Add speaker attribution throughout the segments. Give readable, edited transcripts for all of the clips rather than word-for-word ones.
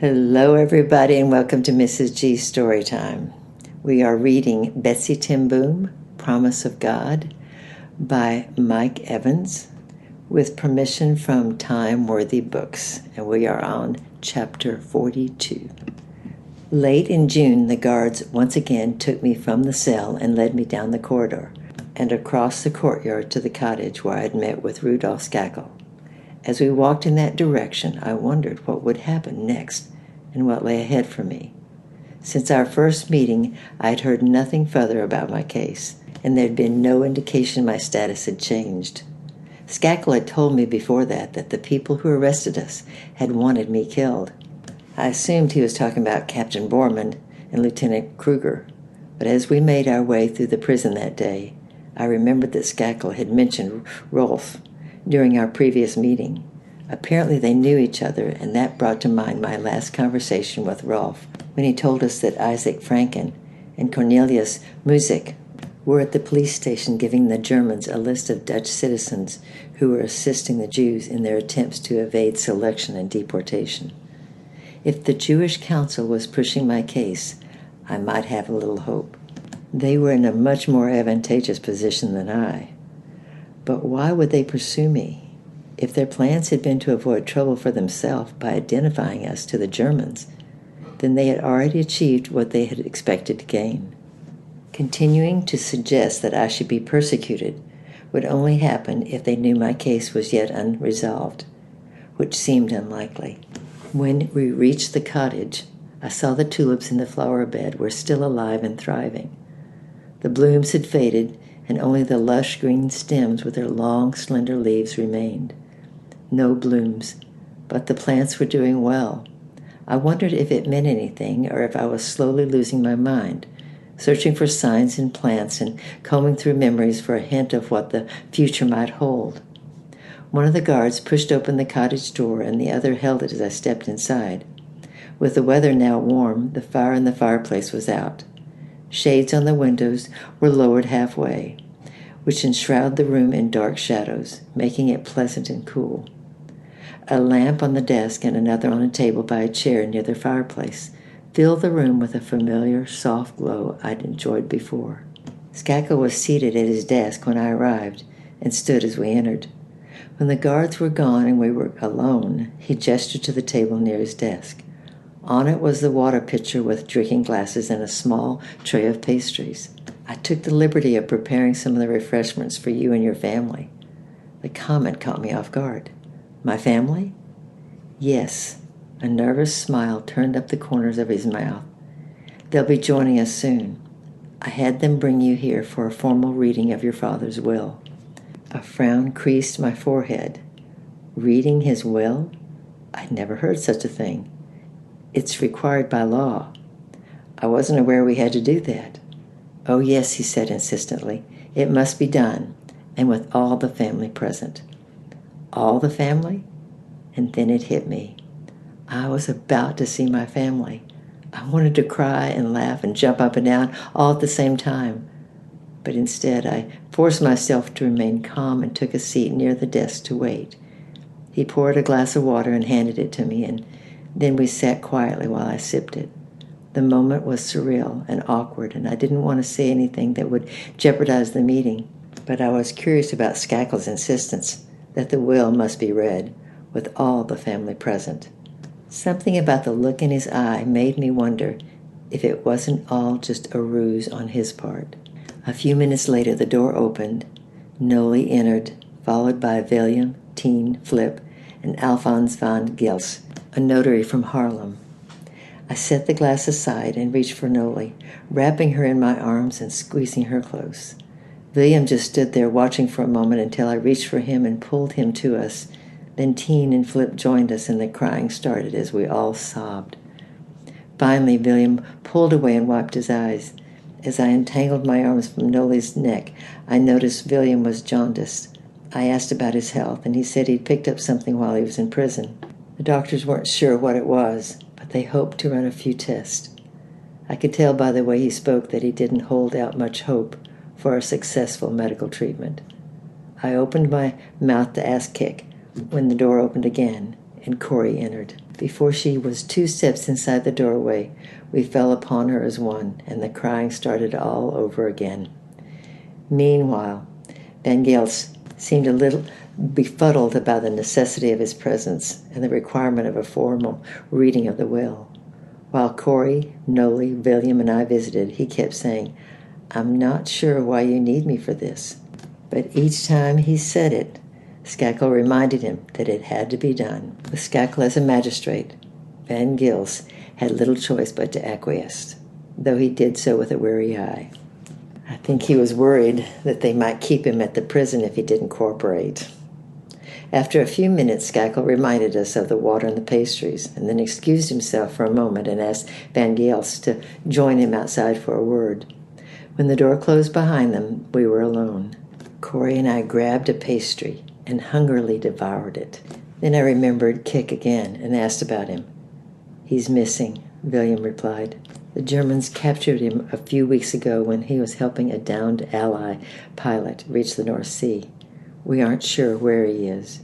Speaker 1: Hello, everybody, and welcome to Mrs. G's Storytime. We are reading Betsy Ten Boom, Promise of God, by Mike Evans, with permission from Time Worthy Books, and we are on Chapter 42. Late in June, the guards once again took me from the cell and led me down the corridor and across the courtyard to the cottage where I had met with Rudolph Skakel. As we walked in that direction, I wondered what would happen next and what lay ahead for me. Since our first meeting, I had heard nothing further about my case, and there had been no indication my status had changed. Skakel had told me before that the people who arrested us had wanted me killed. I assumed he was talking about Captain Borman and Lieutenant Kruger, but as we made our way through the prison that day, I remembered that Skakel had mentioned Rolf during our previous meeting. Apparently they knew each other, and that brought to mind my last conversation with Rolf when he told us that Isaac Franken and Cornelius Musick were at the police station giving the Germans a list of Dutch citizens who were assisting the Jews in their attempts to evade selection and deportation. If the Jewish Council was pushing my case, I might have a little hope. They were in a much more advantageous position than I. But why would they pursue me? If their plans had been to avoid trouble for themselves by identifying us to the Germans, then they had already achieved what they had expected to gain. Continuing to suggest that I should be persecuted would only happen if they knew my case was yet unresolved, which seemed unlikely. When we reached the cottage, I saw the tulips in the flower bed were still alive and thriving. The blooms had faded, and only the lush green stems with their long, slender leaves remained. No blooms, but the plants were doing well. I wondered if it meant anything, or if I was slowly losing my mind, searching for signs in plants and combing through memories for a hint of what the future might hold. One of the guards pushed open the cottage door, and the other held it as I stepped inside. With the weather now warm, the fire in the fireplace was out. Shades on the windows were lowered halfway, which enshrouded the room in dark shadows, making it pleasant and cool. A lamp on the desk and another on a table by a chair near the fireplace filled the room with a familiar, soft glow I'd enjoyed before. Skakel was seated at his desk when I arrived and stood as we entered. When the guards were gone and we were alone, he gestured to the table near his desk. On it was the water pitcher with drinking glasses and a small tray of pastries. I took the liberty of preparing some of the refreshments for you and your family. The comment caught me off guard. My family? Yes. A nervous smile turned up the corners of his mouth. They'll be joining us soon. I had them bring you here for a formal reading of your father's will. A frown creased my forehead. Reading his will? I'd never heard such a thing. It's required by law. I wasn't aware we had to do that. Oh, yes, he said insistently. It must be done, and with all the family present. All the family? And then it hit me. I was about to see my family. I wanted to cry and laugh and jump up and down all at the same time. But instead, I forced myself to remain calm and took a seat near the desk to wait. He poured a glass of water and handed it to me, and then we sat quietly while I sipped it. The moment was surreal and awkward, and I didn't want to say anything that would jeopardize the meeting, but I was curious about Skakel's insistence that the will must be read with all the family present. Something about the look in his eye made me wonder if it wasn't all just a ruse on his part. A few minutes later, the door opened. Noli entered, followed by William, Tien, Flip, and Alphonse van Gils, a notary from Haarlem. I set the glass aside and reached for Noli, wrapping her in my arms and squeezing her close. William just stood there watching for a moment until I reached for him and pulled him to us. Then Tien and Flip joined us, and the crying started as we all sobbed. Finally, William pulled away and wiped his eyes. As I untangled my arms from Noli's neck, I noticed William was jaundiced. I asked about his health, and he said he'd picked up something while he was in prison. The doctors weren't sure what it was, but they hoped to run a few tests. I could tell by the way he spoke that he didn't hold out much hope for a successful medical treatment. I opened my mouth to ask Kik when the door opened again, and Corey entered. Before she was 2 steps inside the doorway, we fell upon her as one, and the crying started all over again. Meanwhile, Van Gels seemed a little befuddled about the necessity of his presence and the requirement of a formal reading of the will. While Corey, Noli, William, and I visited, he kept saying, "I'm not sure why you need me for this." But each time he said it, Skakel reminded him that it had to be done. With Skakel as a magistrate, Van Gils had little choice but to acquiesce, though he did so with a weary eye. I think he was worried that they might keep him at the prison if he didn't cooperate. After a few minutes, Skakel reminded us of the water and the pastries, and then excused himself for a moment and asked Van Gils to join him outside for a word. When the door closed behind them, we were alone. Corey and I grabbed a pastry and hungrily devoured it. Then I remembered Kik again and asked about him. "He's missing," William replied. "The Germans captured him a few weeks ago when he was helping a downed Ally pilot reach the North Sea. We aren't sure where he is."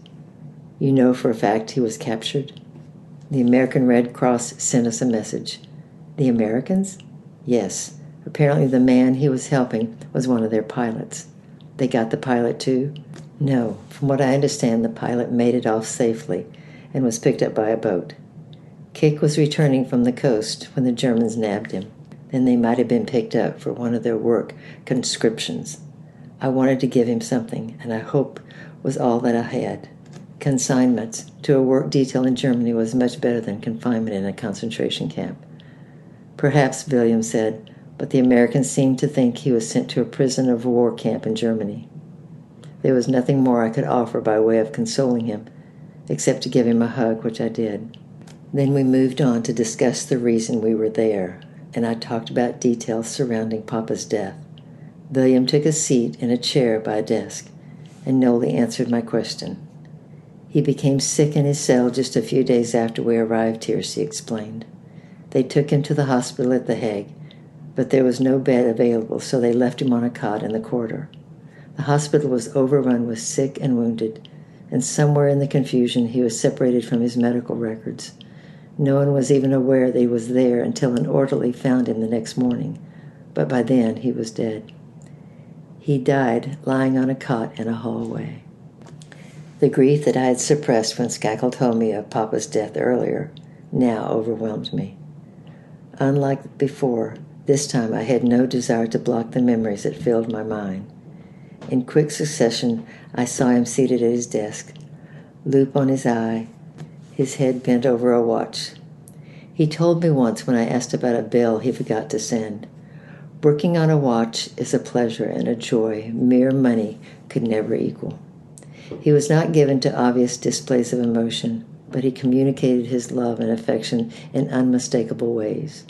Speaker 1: "You know for a fact he was captured?" "The American Red Cross sent us a message." "The Americans?" "Yes. Apparently the man he was helping was one of their pilots." "They got the pilot too?" "No. From what I understand, the pilot made it off safely and was picked up by a boat. Kik was returning from the coast when the Germans nabbed him. Then they might have been picked up for one of their work conscriptions. I wanted to give him something, and I hope was all that I had. Consignments to a work detail in Germany was much better than confinement in a concentration camp." "Perhaps," William said, "but the Americans seemed to think he was sent to a prison of war camp in Germany." There was nothing more I could offer by way of consoling him, except to give him a hug, which I did. Then we moved on to discuss the reason we were there, and I talked about details surrounding Papa's death. William took a seat in a chair by a desk, and Noli answered my question. "He became sick in his cell just a few days after we arrived here," she explained. "They took him to the hospital at The Hague, but there was no bed available, so they left him on a cot in the corridor. The hospital was overrun with sick and wounded, and somewhere in the confusion he was separated from his medical records. No one was even aware that he was there until an orderly found him the next morning, but by then he was dead. He died lying on a cot in a hallway." The grief that I had suppressed when Skakel told me of Papa's death earlier now overwhelmed me. Unlike before, this time I had no desire to block the memories that filled my mind. In quick succession, I saw him seated at his desk, loupe on his eye, his head bent over a watch. He told me once when I asked about a bill he forgot to send, "Working on a watch is a pleasure and a joy mere money could never equal." He was not given to obvious displays of emotion, but he communicated his love and affection in unmistakable ways.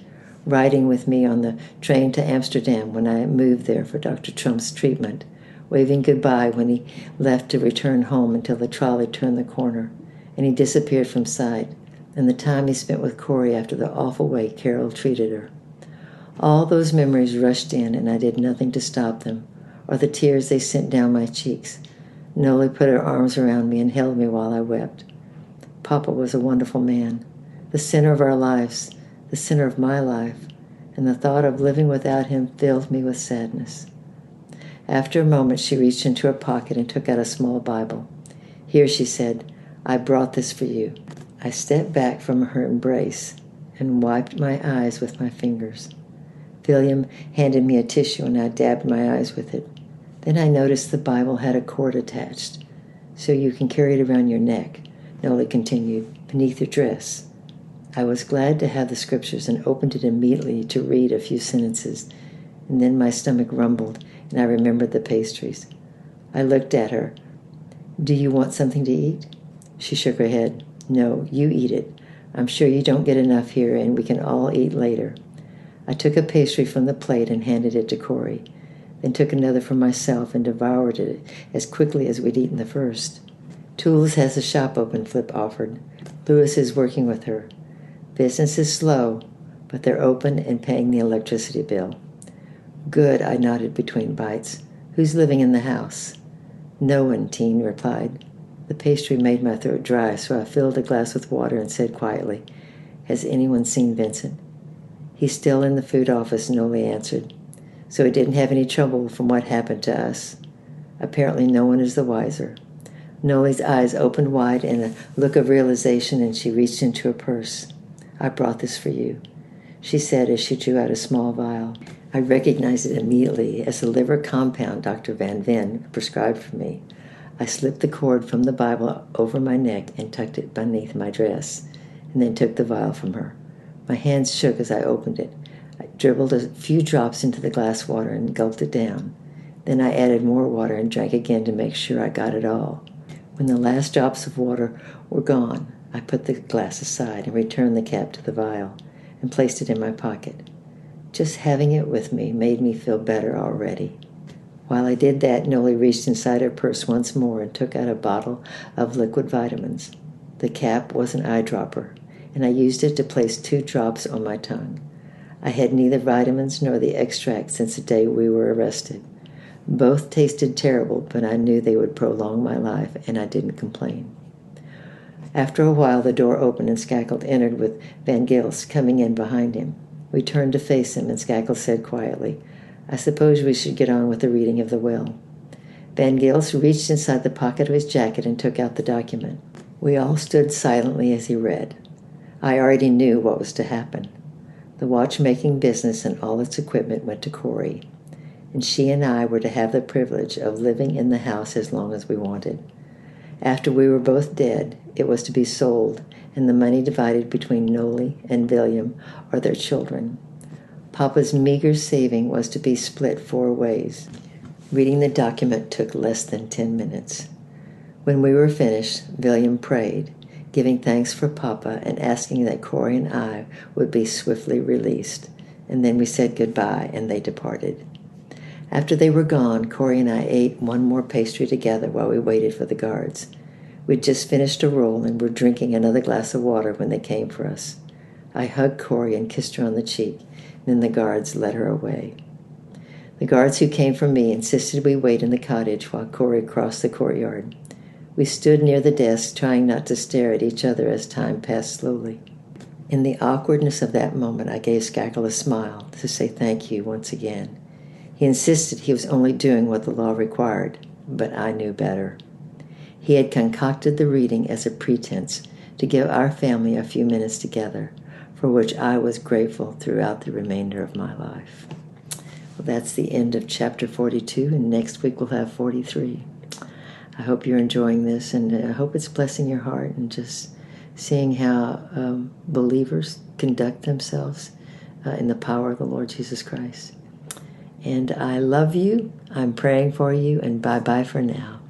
Speaker 1: Riding with me on the train to Amsterdam when I moved there for Dr. Trump's treatment, waving goodbye when he left to return home until the trolley turned the corner, and he disappeared from sight, and the time he spent with Corey after the awful way Carol treated her. All those memories rushed in, and I did nothing to stop them, or the tears they sent down my cheeks. Noli put her arms around me and held me while I wept. Papa was a wonderful man, the center of our lives, the center of my life, and the thought of living without him filled me with sadness. After a moment, she reached into her pocket and took out a small Bible. "Here," she said, "I brought this for you." I stepped back from her embrace and wiped my eyes with my fingers. William handed me a tissue and I dabbed my eyes with it. Then I noticed the Bible had a cord attached, so you can carry it around your neck, Noli continued, beneath your dress. I was glad to have the scriptures and opened it immediately to read a few sentences, and then my stomach rumbled and I remembered the pastries. I looked at her. "Do you want something to eat?" She shook her head. "No, you eat it. I'm sure you don't get enough here and we can all eat later." I took a pastry from the plate and handed it to Corey, then took another for myself and devoured it as quickly as we'd eaten the first. "Tools has a shop open," Flip offered. "Louis is working with her. Business is slow, but they're open and paying the electricity bill." "Good," I nodded between bites. "Who's living in the house?" "No one," Teen replied. The pastry made my throat dry, so I filled a glass with water and said quietly, "Has anyone seen Vincent?" "He's still in the food office," Noli answered. "So he didn't have any trouble from what happened to us." Apparently no one is the wiser. Noli's eyes opened wide in a look of realization, and she reached into her purse. "I brought this for you," she said as she drew out a small vial. I recognized it immediately as the liver compound Dr. Van Ven prescribed for me. I slipped the cord from the Bible over my neck and tucked it beneath my dress, and then took the vial from her. My hands shook as I opened it. I dribbled a few drops into the glass water and gulped it down. Then I added more water and drank again to make sure I got it all. When the last drops of water were gone, I put the glass aside and returned the cap to the vial and placed it in my pocket. Just having it with me made me feel better already. While I did that, Noli reached inside her purse once more and took out a bottle of liquid vitamins. The cap was an eyedropper, and I used it to place 2 drops on my tongue. I had neither vitamins nor the extract since the day we were arrested. Both tasted terrible, but I knew they would prolong my life, and I didn't complain. After a while, the door opened and Skakel entered with Van Gils coming in behind him. We turned to face him, and Skakel said quietly, "I suppose we should get on with the reading of the will." Van Gils reached inside the pocket of his jacket and took out the document. We all stood silently as he read. I already knew what was to happen. The watchmaking business and all its equipment went to Corey, and she and I were to have the privilege of living in the house as long as we wanted. After we were both dead, it was to be sold, and the money divided between Noli and William or their children. Papa's meager saving was to be split 4 ways. Reading the document took less than 10 minutes. When we were finished, William prayed, giving thanks for Papa and asking that Corey and I would be swiftly released. And then we said goodbye, and they departed. After they were gone, Corey and I ate one more pastry together while we waited for the guards. We'd just finished a roll and were drinking another glass of water when they came for us. I hugged Corey and kissed her on the cheek, and then the guards led her away. The guards who came for me insisted we wait in the cottage while Corey crossed the courtyard. We stood near the desk, trying not to stare at each other as time passed slowly. In the awkwardness of that moment, I gave Skakel a smile to say thank you once again. He insisted he was only doing what the law required, but I knew better. He had concocted the reading as a pretense to give our family a few minutes together, for which I was grateful throughout the remainder of my life. Well, that's the end of chapter 42, and next week we'll have 43. I hope you're enjoying this, and I hope it's blessing your heart and just seeing how believers conduct themselves in the power of the Lord Jesus Christ. And I love you. I'm praying for you, and bye-bye for now.